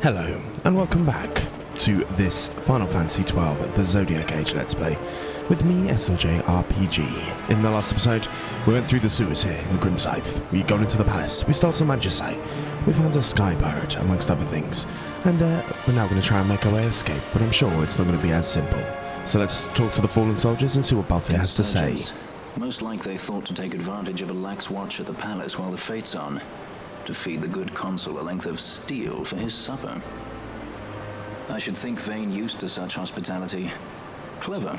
Hello, and welcome back to this Final Fantasy XII, the Zodiac Age Let's Play, with me, SLJ RPG. In the last episode, we went through the sewers here in Grim Scythe. We got into the palace, we stole some magicite, we found a sky pirate, amongst other things, and we're now going to try and make our way escape, but I'm sure it's not going to be as simple. So let's talk to the fallen soldiers and see what Buffy has to say. Most like they thought to take advantage of a lax watch at the palace while the fate's on, to feed the good consul a length of steel for his supper. I should think Vane used to such hospitality. Clever.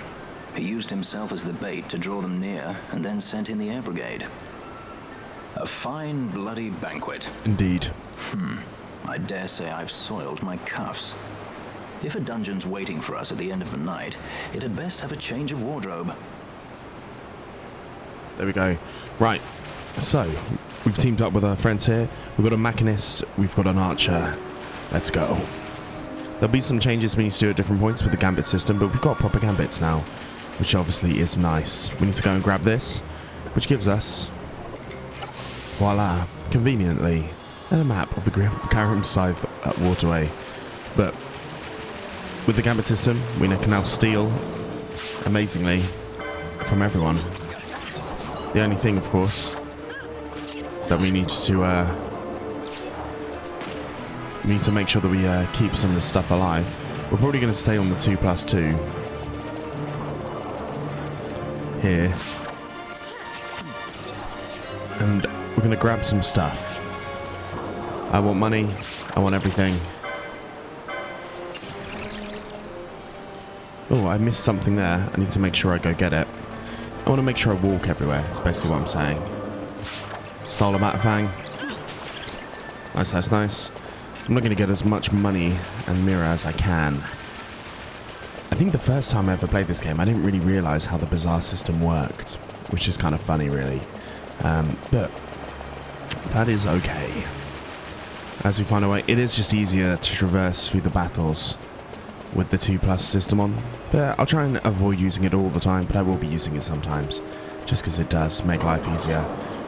He used himself as the bait to draw them near, and then sent in the air brigade. A fine, bloody banquet. Indeed. I dare say I've soiled my cuffs. If a dungeon's waiting for us at the end of the night, it had best have a change of wardrobe. There we go. Right, so we've teamed up with our friends here. We've got a machinist, we've got an archer. Let's go. There'll be some changes we need to do at different points with the gambit system, but we've got proper gambits now, which obviously is nice. We need to go and grab this, which gives us, voila, conveniently, a map of the Grim Scythe waterway. But with the gambit system, we can now steal, amazingly, from everyone. The only thing, of course, is that we need to make sure that we keep some of this stuff alive. We're probably going to stay on the 2+2 here, and we're going to grab some stuff. I want money. I want everything. Oh, I missed something there. I need to make sure I go get it. I want to make sure I walk everywhere, is basically what I'm saying. Stole a Matafang. Nice, that's nice. I'm not going to get as much money and mirror as I can. I think the first time I ever played this game, I didn't really realise how the bazaar system worked, which is kind of funny, really. But that is okay. As we find a way, it is just easier to traverse through the battles with the 2+ system on. But I'll try and avoid using it all the time, but I will be using it sometimes, just because it does make life easier.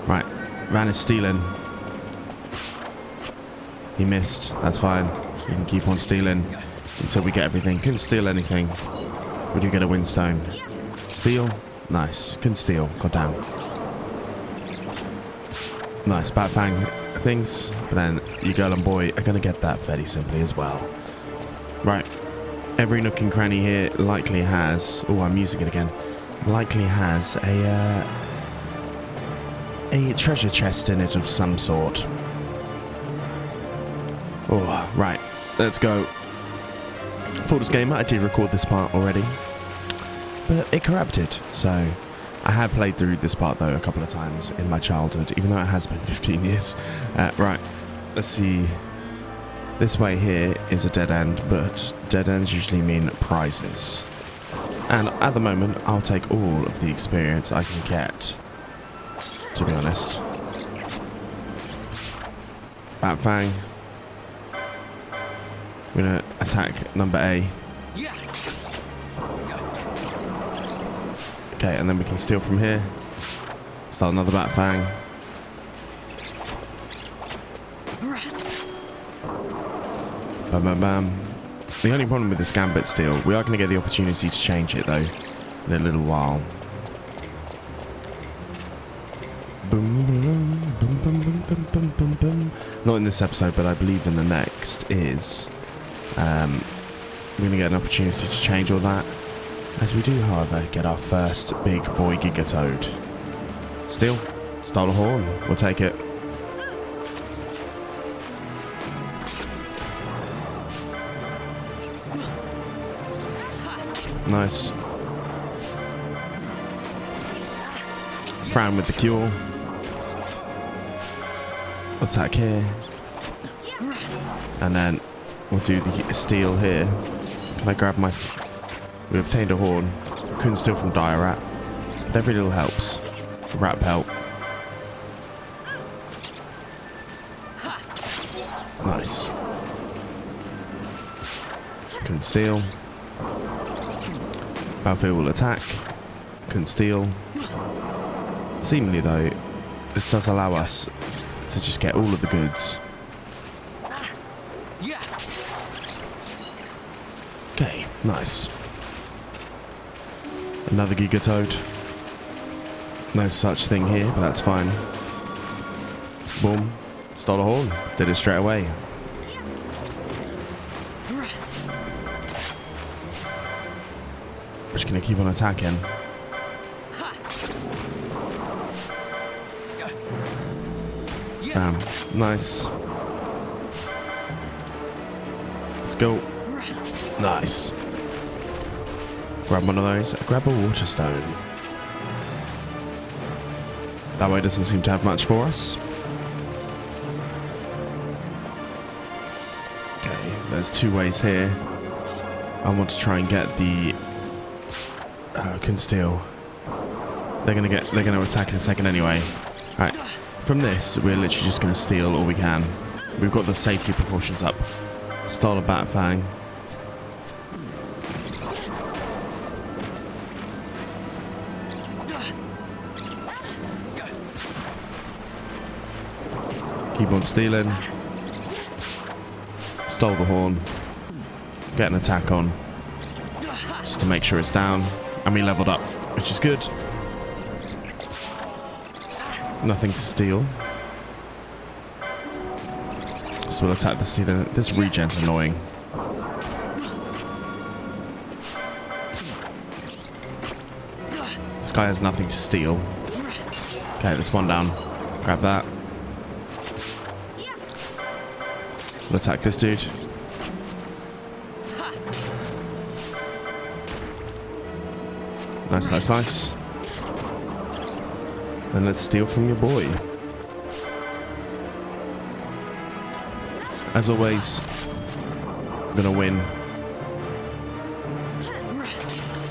Right, Van is stealing. He missed, that's fine. You can keep on stealing until we get everything. Couldn't steal anything. We do get a windstone. Steal? Nice. Couldn't steal, goddamn. Nice, Batfang things, but then you girl and boy are going to get that fairly simply as well. Right. Every nook and cranny here likely has... Oh, I'm using it again. Likely has a treasure chest in it of some sort. Oh, right. Let's go. Full disclaimer, I did record this part already, but it corrupted. So I had played through this part, though, a couple of times in my childhood, even though it has been 15 years. Right. Let's see... This way here is a dead end, but dead ends usually mean prizes. And at the moment, I'll take all of the experience I can get, to be honest. Batfang. I'm going to attack number A. Okay, and then we can steal from here. Start another Batfang. Bam, bam, bam. The only problem with this gambit steal, we are going to get the opportunity to change it though in a little while. Boom, boom, boom, boom, boom, boom, boom, boom. Not in this episode, but I believe in the next is we're going to get an opportunity to change all that. As we do, however, get our first big boy Gigatoad. Steal. Stole a horn. We'll take it. Nice. Fran with the cure. Attack here. And then we'll do the steal here. Can I grab my... We obtained a horn. Couldn't steal from Dire Rat. But every little helps. Rat pelt. Nice. Couldn't steal. Battlefield will attack. Couldn't steal. Seemingly though, this does allow us to just get all of the goods. Yeah. Okay, nice. Another Gigatoad. No such thing here, but that's fine. Boom. Stole a horn. Did it straight away. Just gonna keep on attacking. Bam. Nice. Let's go. Nice. Grab one of those. Grab a water stone. That way doesn't seem to have much for us. Okay, there's two ways here. I want to try and get the can steal. They're gonna attack in a second anyway. Alright. From this, we're literally just gonna steal all we can. We've got the safety precautions up. Stole a Bat Fang. Keep on stealing. Stole the horn. Get an attack on. Just to make sure it's down. And we leveled up, which is good. Nothing to steal. So we'll attack the stealer. This regen's annoying. This guy has nothing to steal. Okay, there's one down. Grab that. We'll attack this dude. Nice, nice, nice. And let's steal from your boy. As always, I'm gonna win.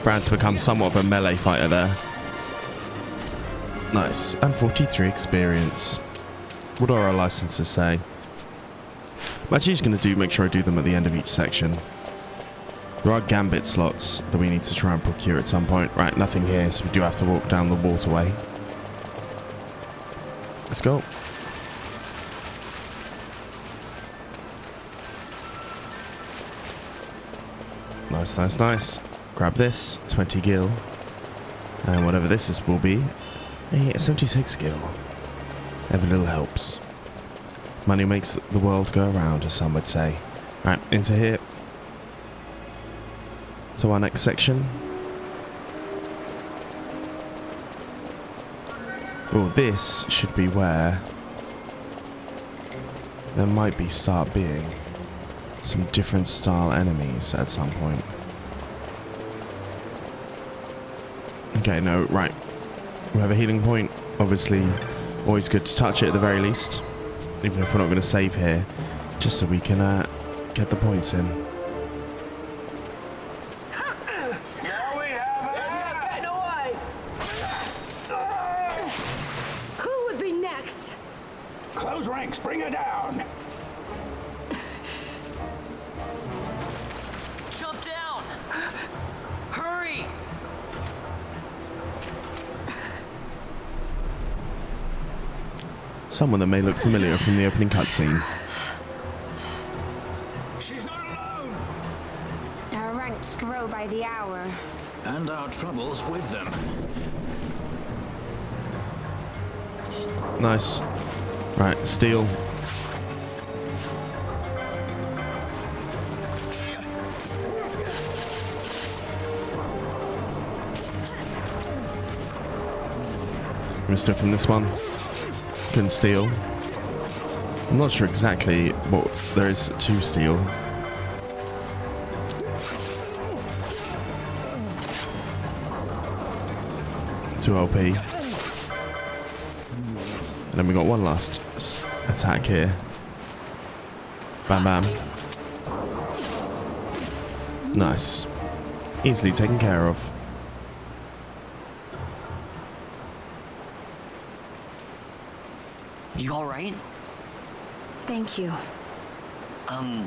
Brad's become somewhat of a melee fighter there. Nice. And 43 experience. What do our licenses say? I'm actually just gonna make sure I do them at the end of each section. There are gambit slots that we need to try and procure at some point. Right, nothing here, so we do have to walk down the waterway. Let's go. Nice, nice, nice. Grab this, 20 gil. And whatever this is will be, a 76 gil. Every little helps. Money makes the world go around, as some would say. Right, into here. To our next section. Oh, this should be where there might start being some different style enemies at some point. Okay, no, right. We have a healing point. Obviously, always good to touch it at the very least. Even if we're not going to save here. Just so we can get the points in. Who would be next? Close ranks, bring her down. Jump down! Hurry! Someone that may look familiar from the opening cutscene. She's not alone. Our ranks grow by the hour. And our troubles with them. Nice. Right, steal. Missed it from this one. Can steal. I'm not sure exactly what there is to steal. Two LP. And then we got one last attack here. Bam bam. Nice. Easily taken care of. You alright? Thank you. I'm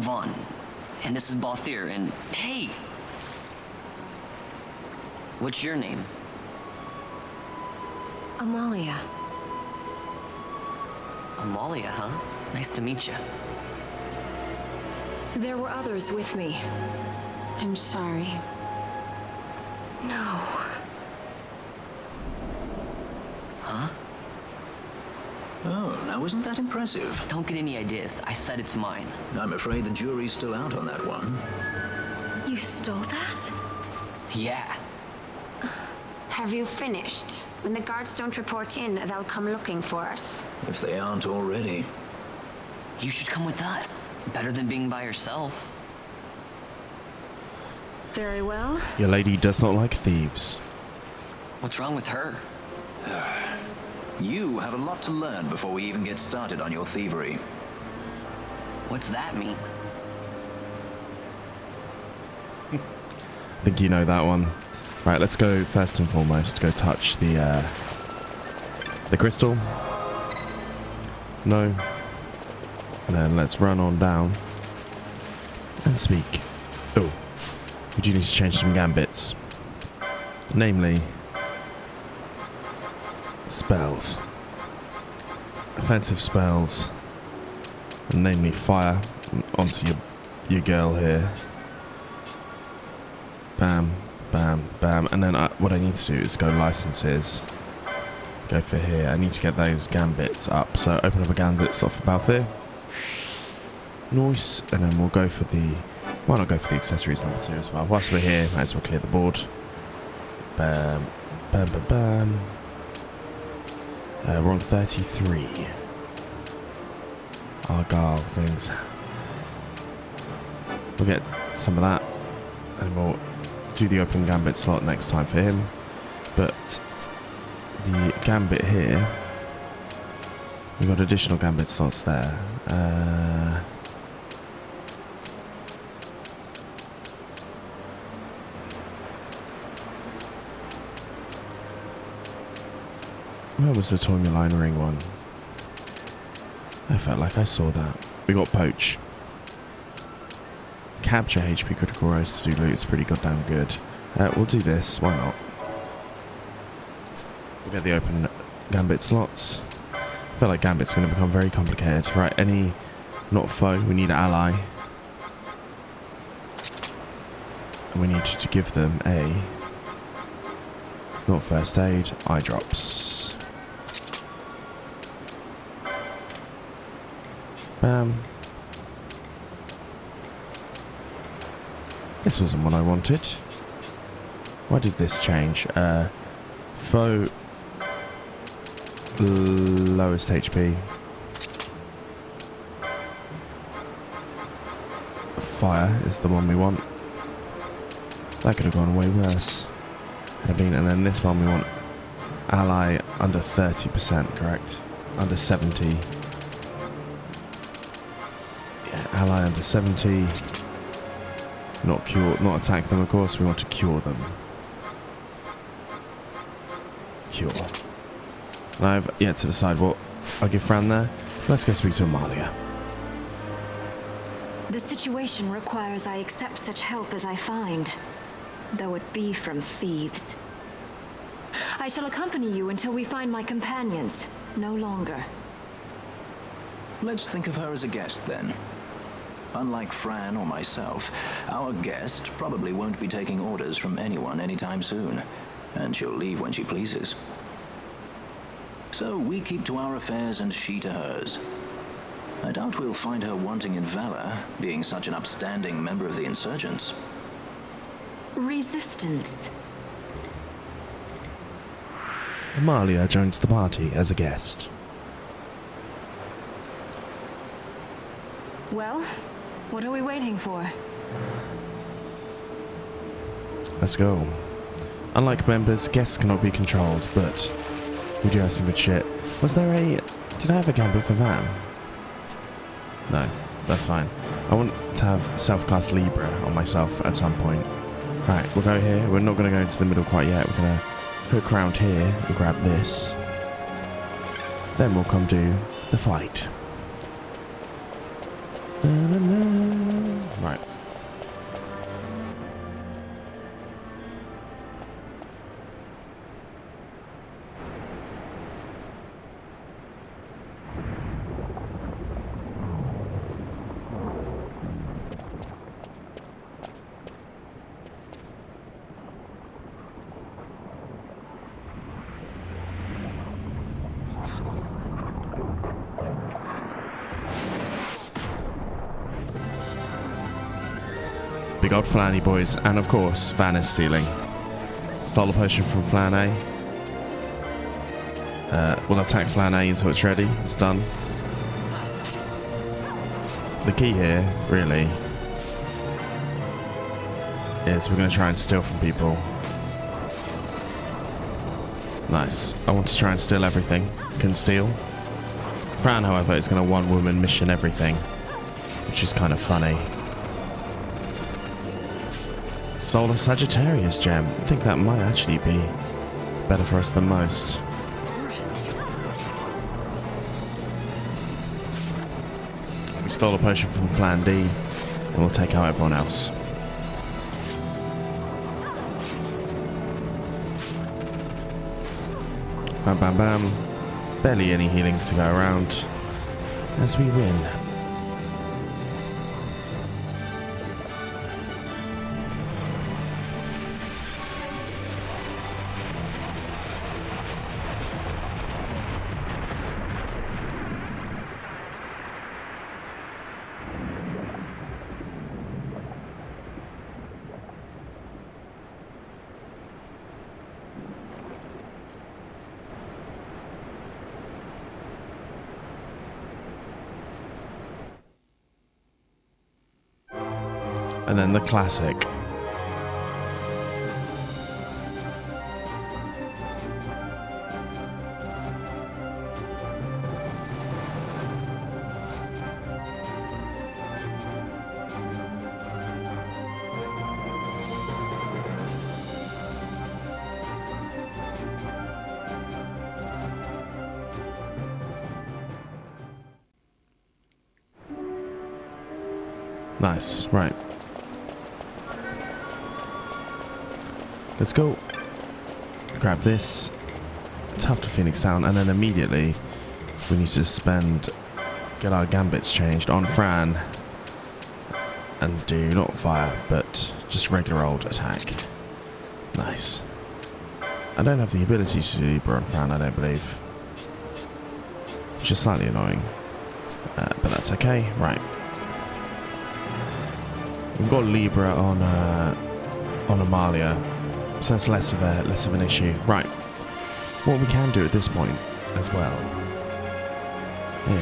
Vaughn. And this is Balthier, and hey! What's your name? Amalia. Amalia, huh? Nice to meet you. There were others with me. I'm sorry. No. Huh? Oh, now isn't that impressive? Don't get any ideas. I said it's mine. I'm afraid the jury's still out on that one. You stole that? Yeah. Have you finished? When the guards don't report in, they'll come looking for us. If they aren't already. You should come with us. Better than being by yourself. Very well. Your lady does not like thieves. What's wrong with her? You have a lot to learn before we even get started on your thievery. What's that mean? I think you know that one. Right, let's go first and foremost. Go touch the crystal. No. And then let's run on down and speak. Oh, we do need to change some gambits. Namely, spells. Offensive spells. And namely fire onto your girl here. Bam, bam, bam. And then what I need to do is go licenses. Go for here. I need to get those gambits up. So open up a gambit slot for Balthier. Nice. And then we'll go for the... Why not go for the accessories number 2 as well? Whilst we're here, might as well clear the board. Bam, bam, bam, bam. We're on 33. Argyle things. We'll get some of that. And we'll do the open gambit slot next time for him. But the gambit here, we've got additional gambit slots there. Where was the Tourmaline ring one? I felt like I saw that. We got Poach. Capture HP critical rise to do loot. It's pretty goddamn good. We'll do this. Why not? We'll get the open gambit slots. I feel like gambit's going to become very complicated. Right, any not foe, we need an ally. And we need to give them a not first aid, eye drops. Bam. This wasn't what I wanted. Why did this change? Foe lowest HP. Fire is the one we want. That could have gone way worse. And then this one we want ally under 30%, correct? Under 70. Yeah, ally under 70. Not cure, not attack them, of course. We want to cure them. Cure. And I've yet to decide what I'll give Fran there. Let's go speak to Amalia. The situation requires I accept such help as I find, though it be from thieves. I shall accompany you until we find my companions, no longer. Let's think of her as a guest then. Unlike Fran or myself, our guest probably won't be taking orders from anyone anytime soon, and she'll leave when she pleases. So we keep to our affairs and she to hers. I doubt we'll find her wanting in valor, being such an upstanding member of the insurgents. Resistance. Amalia joins the party as a guest. Well, what are we waiting for? Let's go. Unlike members, guests cannot be controlled, but we do have some good shit. Was there a... Did I have a gambit for Van? No, that's fine. I want to have self-cast Libra on myself at some point. Right, we'll go here. We're not going to go into the middle quite yet. We're going to hook around here and grab this. Then we'll come do the fight. Right. Big old Flanny boys. And of course, Van is stealing. Stole a potion from Flan A. We'll attack Flan A until it's ready. It's done. The key here, really, is we're going to try and steal from people. Nice. I want to try and steal everything. Can steal. Fran, however, is going to one-woman mission everything, which is kind of funny. Solar Sagittarius gem. I think that might actually be better for us than most. We stole a potion from Flan D, and we'll take out everyone else. Bam, bam, bam. Barely any healing to go around as we win. And then the classic. Nice, right. Let's go. Grab this. Tough to Phoenix down, and then immediately we need to get our gambits changed on Fran. And do not fire, but just regular old attack. Nice. I don't have the ability to do Libra on Fran, I don't believe. Which is slightly annoying. But that's okay. Right. We've got Libra on Amalia. So that's less of an issue. Right. What we can do at this point as well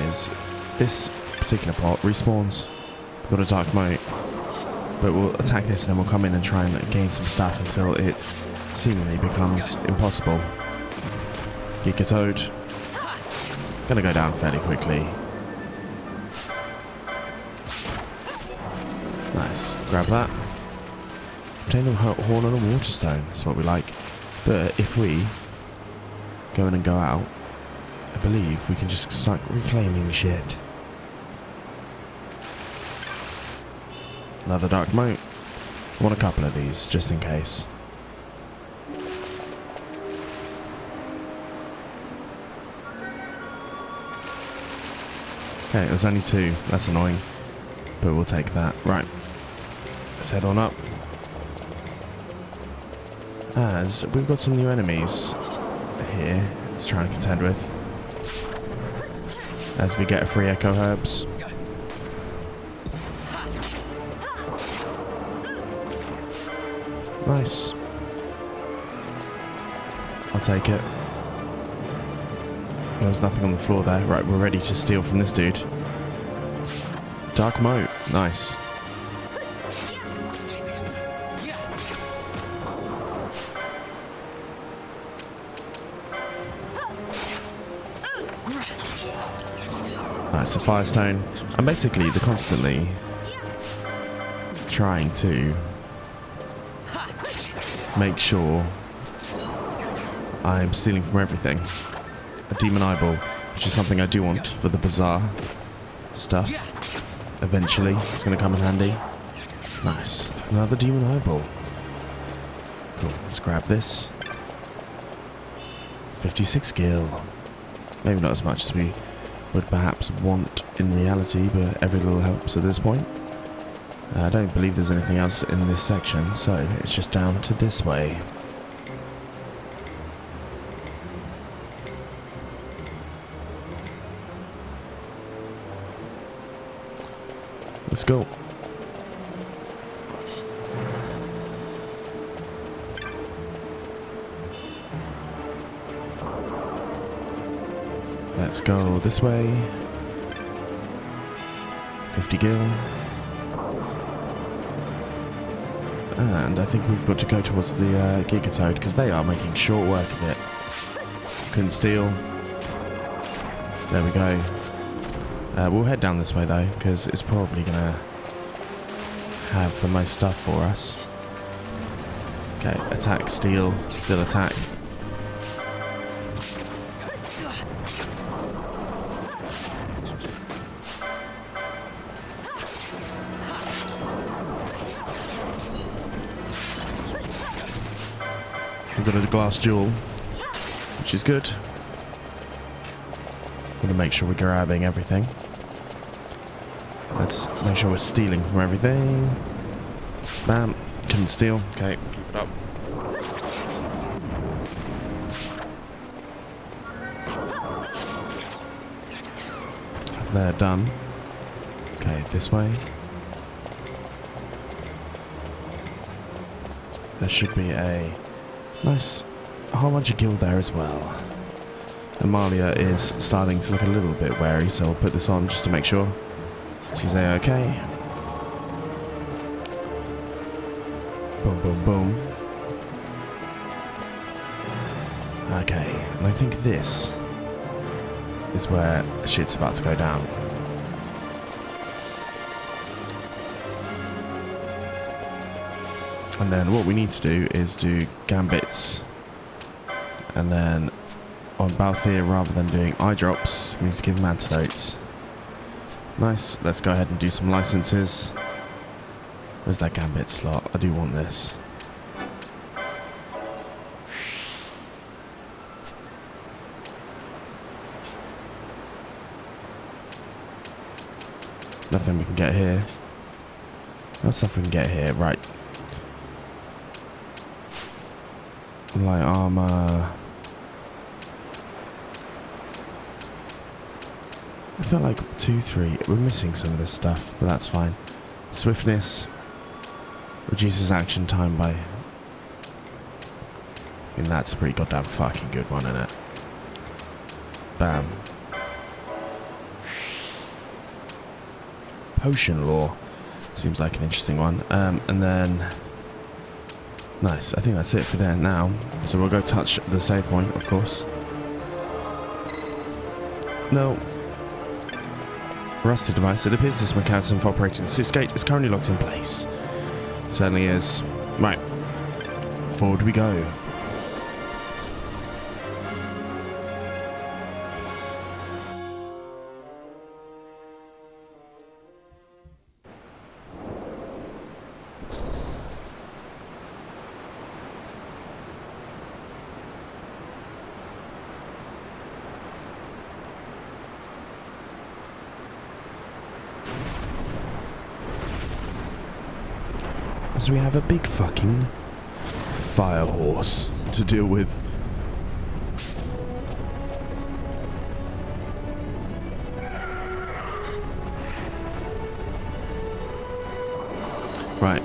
is this particular pot respawns. We've got a dark moat, but we'll attack this and then we'll come in and try and gain some stuff until it seemingly becomes impossible. Giga Toad. Gonna go down fairly quickly. Nice. Grab that. Obtain a horn and a waterstone. That's what we like. But if we go in and go out, I believe we can just start reclaiming shit. Another dark moat. I want a couple of these, just in case. Okay, it was only 2. That's annoying. But we'll take that. Right. Let's head on up. As we've got some new enemies here to try and contend with. As we get free echo herbs. Nice. I'll take it. There was nothing on the floor there. Right, we're ready to steal from this dude. Dark moat. Nice. Nice, a firestone. I'm basically constantly trying to make sure I'm stealing from everything. A demon eyeball, which is something I do want for the bazaar stuff. Eventually, it's going to come in handy. Nice. Another demon eyeball. Cool. Let's grab this. 56 gil. Maybe not as much as we would perhaps want in reality, but every little helps at this point. I don't believe there's anything else in this section, so it's just down to this way. Let's go. go this way. 50 gil. And I think we've got to go towards the Gigatoad, because they are making short work of it. Couldn't steal. There we go. We'll head down this way though, because it's probably going to have the most stuff for us. Okay, attack, steal, still attack. We've got a glass jewel, which is good. I'm gonna make sure we're grabbing everything. Let's make sure we're stealing from everything. Bam. Couldn't steal. Okay, keep it up. They're done. Okay, this way. There should be a nice whole bunch of gil there as well. Amalia is starting to look a little bit wary, so I'll put this on just to make sure she's A-okay. Boom, boom, boom. Okay, and I think this is where shit's about to go down. And then what we need to do is do gambits, and then on Balthier, rather than doing eye drops, we need to give them antidotes. Nice, let's go ahead and do some licenses. Where's that gambit slot? I do want this. Nothing we can get here. No stuff we can get here, right. Light armor. I feel like 2, 3. We're missing some of this stuff, but that's fine. Swiftness reduces action time by. And that's a pretty goddamn fucking good one, isn't it? Bam. Potion lore seems like an interesting one. And then. Nice, I think that's it for there now. So we'll go touch the save point, of course. No. Rusted device. It appears this mechanism for operating the sluice gate is currently locked in place. Certainly is. Right. Forward we go. So we have a big fucking fire horse to deal with. Right,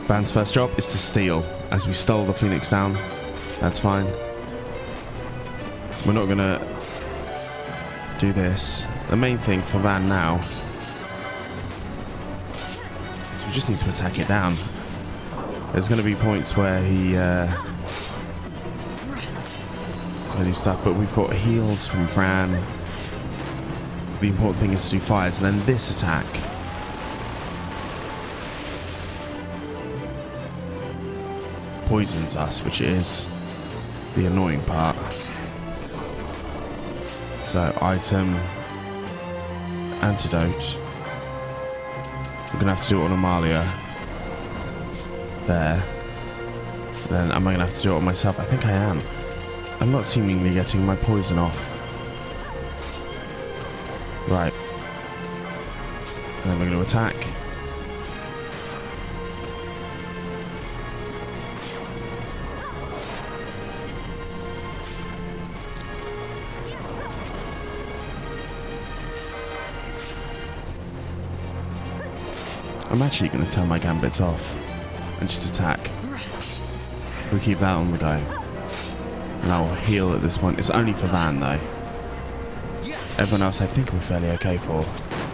Van's first job is to steal. As we stole the Phoenix down, that's fine. We're not gonna do this. The main thing for Van now is we just need to attack it down. There's going to be points where he's going to do stuff, but we've got heals from Fran. The important thing is to do fires, and then this attack. Poisons us, which is the annoying part. So, item, antidote. We're going to have to do it on Amalia. There. Then am I going to have to do it on myself? I think I am. I'm not seemingly getting my poison off. Right. And then we're going to attack. I'm actually going to turn my gambits off and just attack. We keep that on the go. And I'll heal at this point. It's only for Van though. Everyone else I think we're fairly okay for.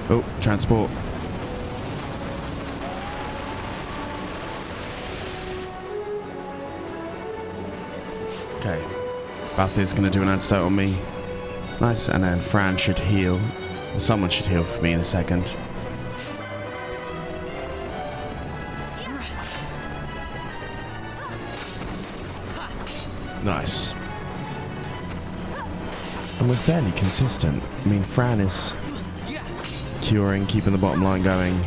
Oh, transport. Okay. Balthier's going to do an antidote on me. Nice, and then Fran should heal. Or someone should heal for me in a second. Nice. And we're fairly consistent. I mean, Fran is curing, keeping the bottom line going.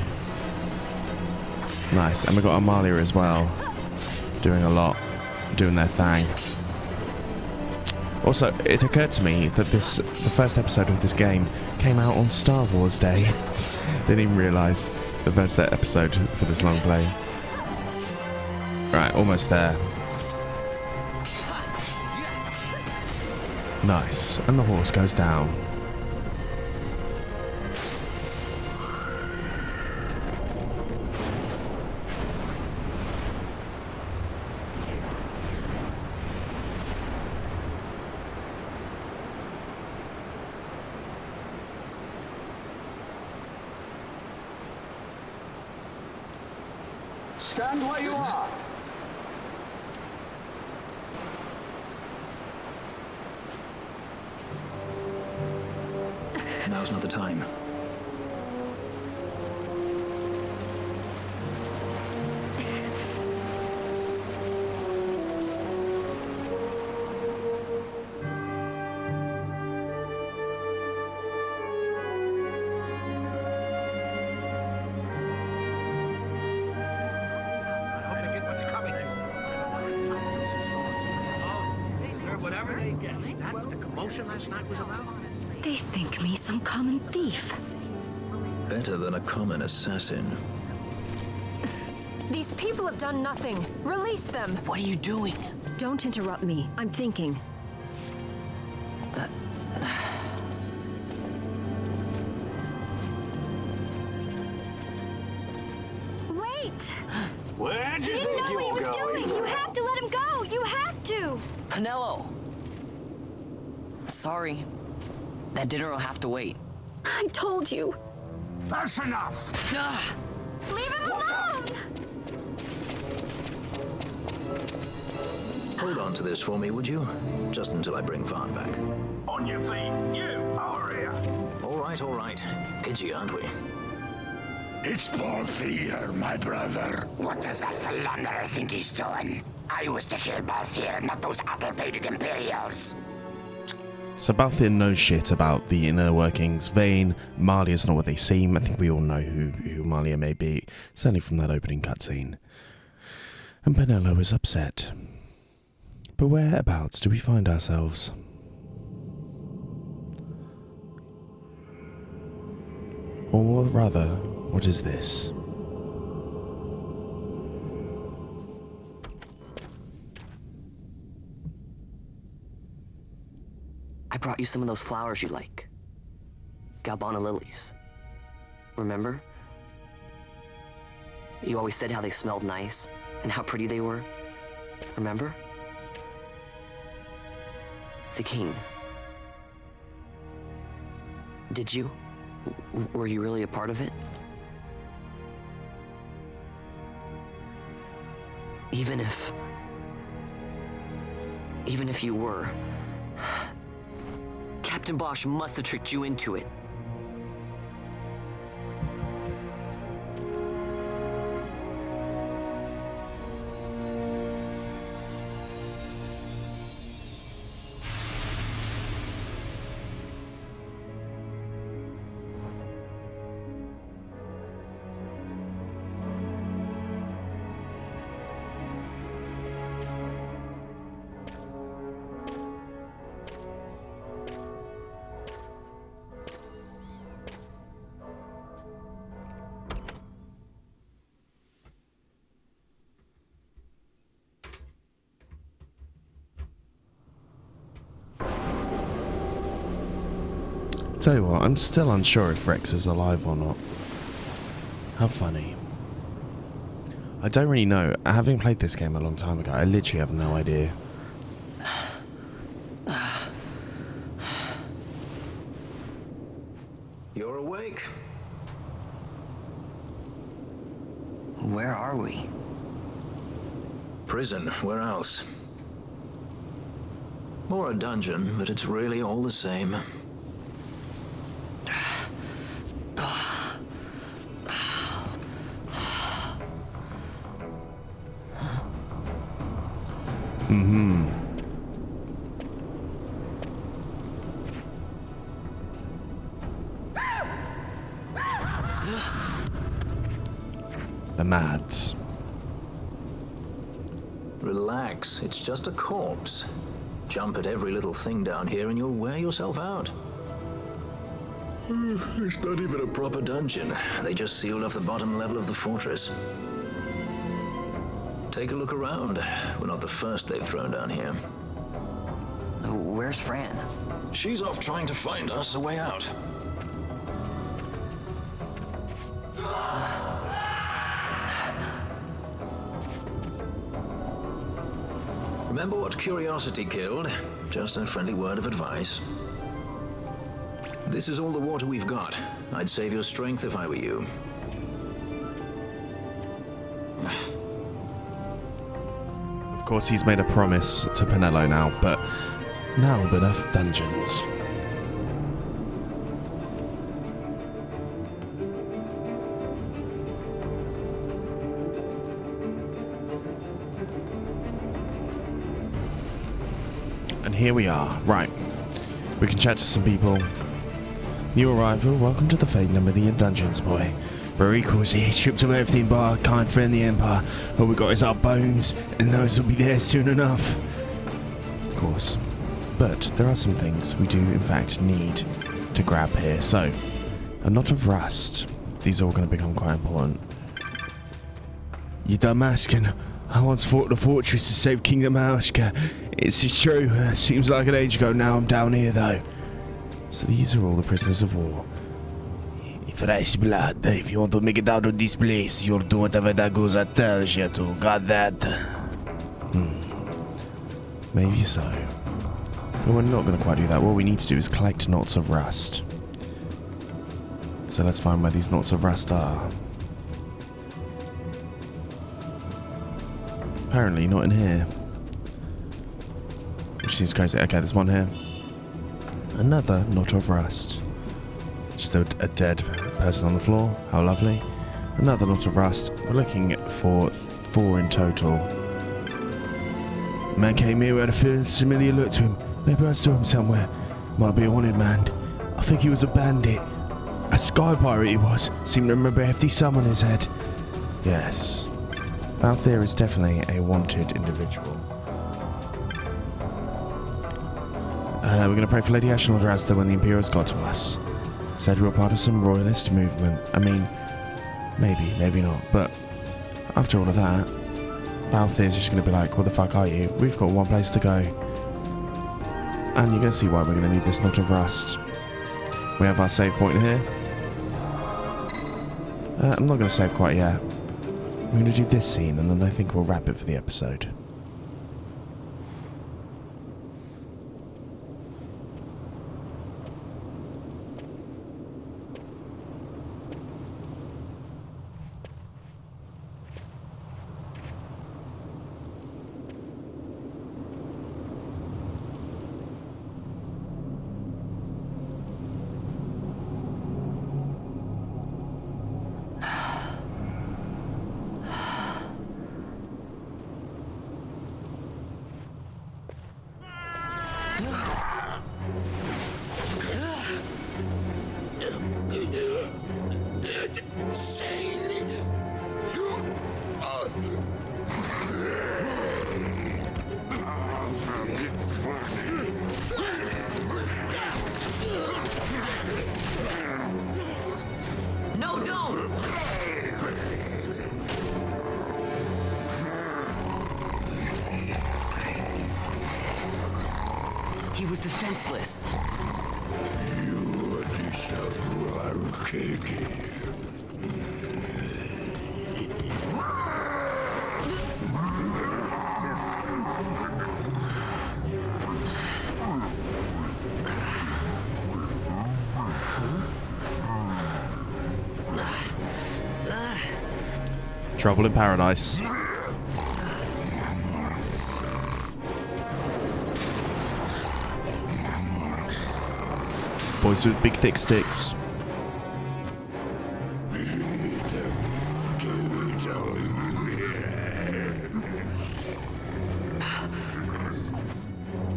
Nice. And we've got Amalia as well. Doing a lot. Doing their thing. Also, it occurred to me that the first episode of this game came out on Star Wars Day. Didn't even realise the first episode for this long play. Right, almost there. Nice, and the horse goes down. Stand where you are. Now's not the time. Is that what the commotion last night was about? They think me some common thief. Better than a common assassin. These people have done nothing. Release them. What are you doing? Don't interrupt me. I'm thinking. Wait! Where'd you He didn't think know you what he were was going? doing. You have to let him go. You have to. Pinello! Sorry. That dinner will have to wait. I told you. That's enough. Ah! Leave him alone. Hold on to this for me, would you? Just until I bring Vaughn back. On your feet, you over here. All right. Edgy, aren't we? It's Balthier, my brother. What does that philanderer think he's doing? I was to kill Balthier, not those addle-pated Imperials. So Balthier knows shit about the inner workings. Vane, Malia's not what they seem. I think we all know who Malia may be, certainly from that opening cutscene. And Pinello is upset. But whereabouts do we find ourselves? Or rather, what is this? I brought you some of those flowers you like. Galbana lilies. Remember? You always said how they smelled nice and how pretty they were. Remember? The king. Did you? Were you really a part of it? Even if you were, Captain Bosch must have tricked you into it. Tell you what, I'm still unsure if Rex is alive or not. How funny. I don't really know. Having played this game a long time ago, I literally have no idea. Where are we? Prison, where else? Or a dungeon, but it's really all the same. The Mads. Relax, it's just a corpse. Jump at every little thing down here and you'll wear yourself out. It's not even a proper dungeon. They just sealed off the bottom level of the fortress. Take a look around. We're not the first they've thrown down here. Where's Fran? She's off trying to find us a way out. Remember what curiosity killed? Just a friendly word of advice. This is all the water we've got. I'd save your strength if I were you. Of course, he's made a promise to Penelo now, but now enough dungeons. And here we are. Right. We can chat to some people. New arrival, welcome to the Fate Nabradia dungeons, boy. Very cozy, stripped of everything but our kind friend the Empire. All we got is our bones, and those will be there soon enough. Of course. But there are some things we do in fact need to grab here. So, a knot of rust. These are all going to become quite important. You Dalmascan, I once fought the fortress to save King Dalmasca. It's true, seems like an age ago now. I'm down here though. So these are all the prisoners of war. Fresh blood. If you want to make it out of this place, you'll do whatever that goes that tells you to. Got that? Maybe so. But we're not going to quite do that. What we need to do is collect knots of rust. So let's find where these knots of rust are. Apparently not in here. Which seems crazy. Okay, there's one here. Another knot of rust. Just a dead person on the floor. How lovely. Another knot of rust. We're looking for 4 in total. Man came here with a familiar look to him. Maybe I saw him somewhere. Might be a wanted man. I think he was a bandit. A sky pirate he was. Seemed to remember a hefty sum on his head. Yes. Balthier is definitely a wanted individual. We're going to pray for Lady Ashton of Razda when the Imperials got to us. Said we were part of some royalist movement. I mean, maybe not. But after all of that, Balthier's just going to be like, what the fuck are you? We've got one place to go. And you're going to see why we're going to need this knot of rust. We have our save point here. I'm not going to save quite yet. I'm going to do this scene and then I think we'll wrap it for the episode. No, don't! He was defenseless. You deserve Arcadia. Trouble in paradise. Boys with big thick sticks.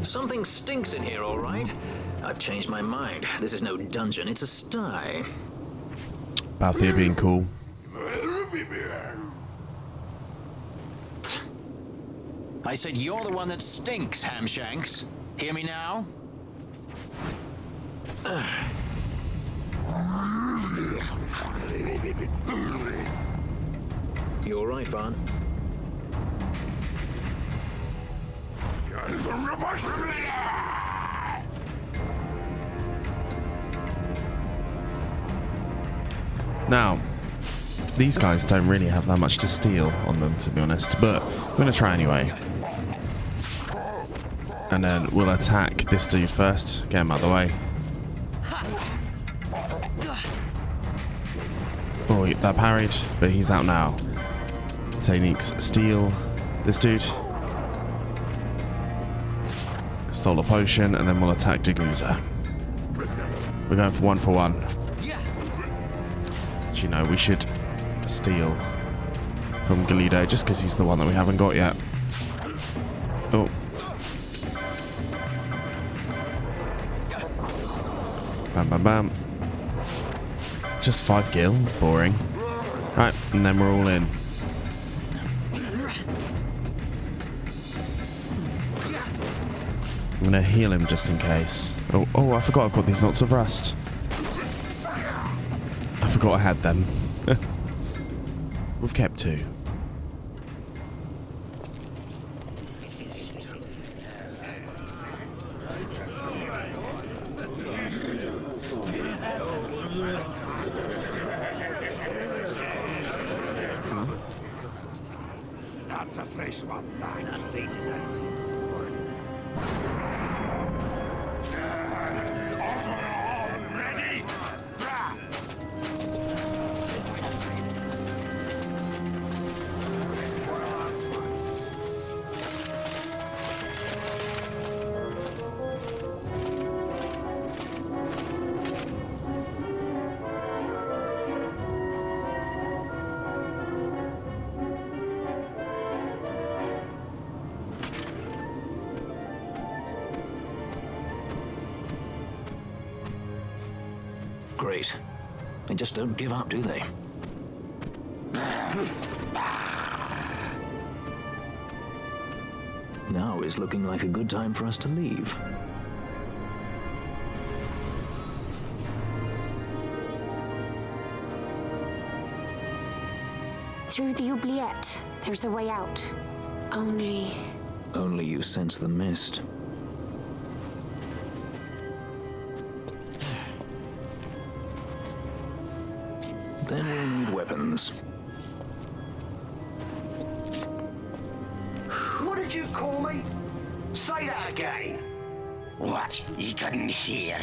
Something stinks in here, all right. I've changed my mind. This is no dungeon, it's a sty. Balthier being cool. I said you're the one that stinks, Hamshanks. Hear me now? You all right, Vaughn? Now, these guys don't really have that much to steal on them, to be honest, but we're going to try anyway. And then we'll attack this dude first, get him out of the way. Oh, that parried, but he's out now. Techniques, steal this dude. Stole a potion, and then we'll attack Daguza. We're going for one. You know, we should steal from Galido just because he's the one that we haven't got yet. Oh. Bam, bam, bam. Just 5 gil. Boring. Right, and then we're all in. I'm going to heal him just in case. Oh, I forgot I've got these knots of rust. I forgot I had them. We've kept 2. That's a fresh one, man. That faces I'd seen before. Ready? Rah! Great. They just don't give up, do they? Now is looking like a good time for us to leave. Through the oubliette, there's a way out. Only you sense the mist. Then we'll need weapons. What did you call me? Say that again. What? You couldn't hear?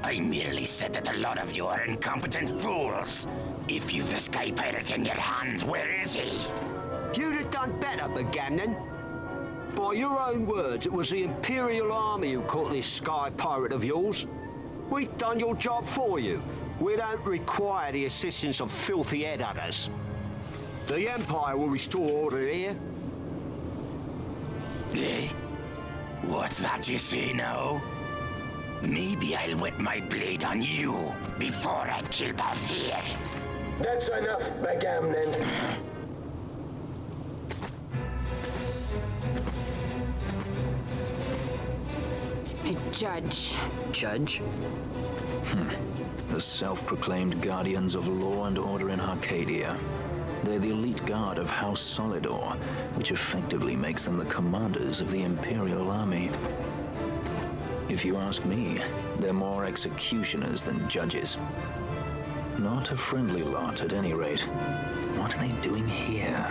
I merely said that a lot of you are incompetent fools. If you've the Sky Pirate in your hands, where is he? You'd have done better, Begamnon. By your own words, it was the Imperial Army who caught this Sky Pirate of yours. We've done your job for you. We don't require the assistance of filthy headhunters. The Empire will restore order here. Eh? What's that you say now? Maybe I'll wet my blade on you before I kill Balthier. That's enough, Bagamnon. a judge. Judge? The self-proclaimed guardians of law and order in Archadia. They're the elite guard of House Solidor, which effectively makes them the commanders of the Imperial Army. If you ask me, they're more executioners than judges. Not a friendly lot, at any rate. What are they doing here?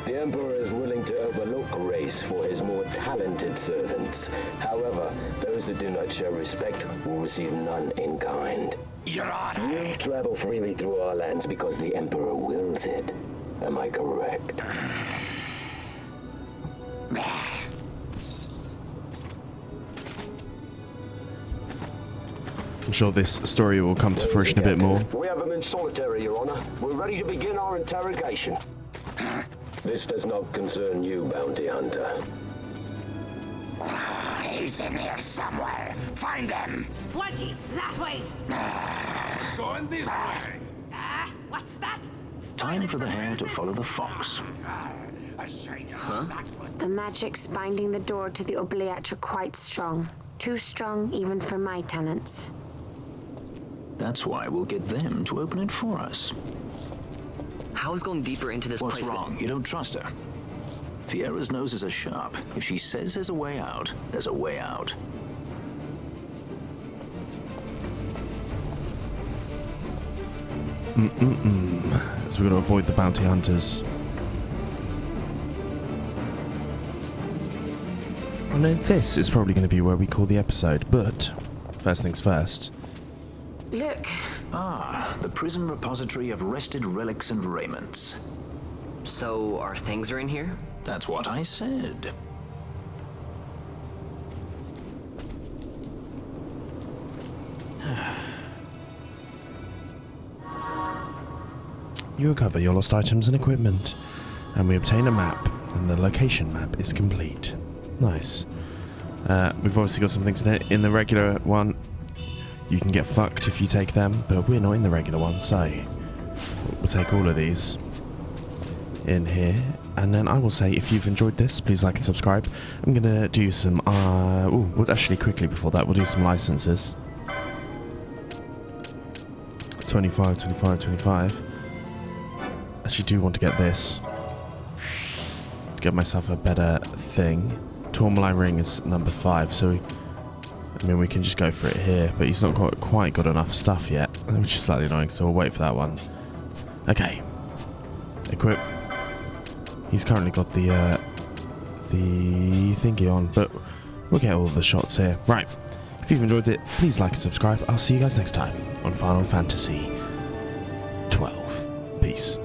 The Emperor is willing to overlook race for his more talented servants. However, those that do not show respect will receive none in kind. Your Honor. You travel freely through our lands because the Emperor wills it. Am I correct? I'm sure this story will come to fruition a bit more. We have him in solitary, Your Honor. We're ready to begin our interrogation. This does not concern you, bounty hunter. He's in here somewhere. Find him. Wedgie, that way! It's going this way. What's that? Time for the hare to follow the fox. Huh? The magics binding the door to the oubliette are quite strong. Too strong even for my talents. That's why we'll get them to open it for us. How is going deeper into this What's place? wrong? You don't trust her? Fiera's noses are sharp. If she says there's a way out, there's a way out. So we've got to avoid the bounty hunters. I know this is probably going to be where we call the episode, but first things first. Look, Ah, the prison repository of wrested relics and raiments. So our things are in here? That's what I said. You recover your lost items and equipment, and we obtain a map, and the location map is complete. Nice. We've obviously got some things in the regular one. You can get fucked if you take them, but we're not in the regular one, so we'll take all of these in here. And then I will say, if you've enjoyed this, please like and subscribe. I'm going to do some, well, actually quickly before that, we'll do some licenses. 25, 25, 25. Actually do want to get this. Get myself a better thing. Tourmaline ring is number 5, so I mean we can just go for it here, but he's not quite got enough stuff yet, which is slightly annoying, so we'll wait for that one. Okay. Equip. He's currently got the thingy on, but we'll get all the shots here. Right. If you've enjoyed it, please like and subscribe. I'll see you guys next time on Final Fantasy 12. Peace.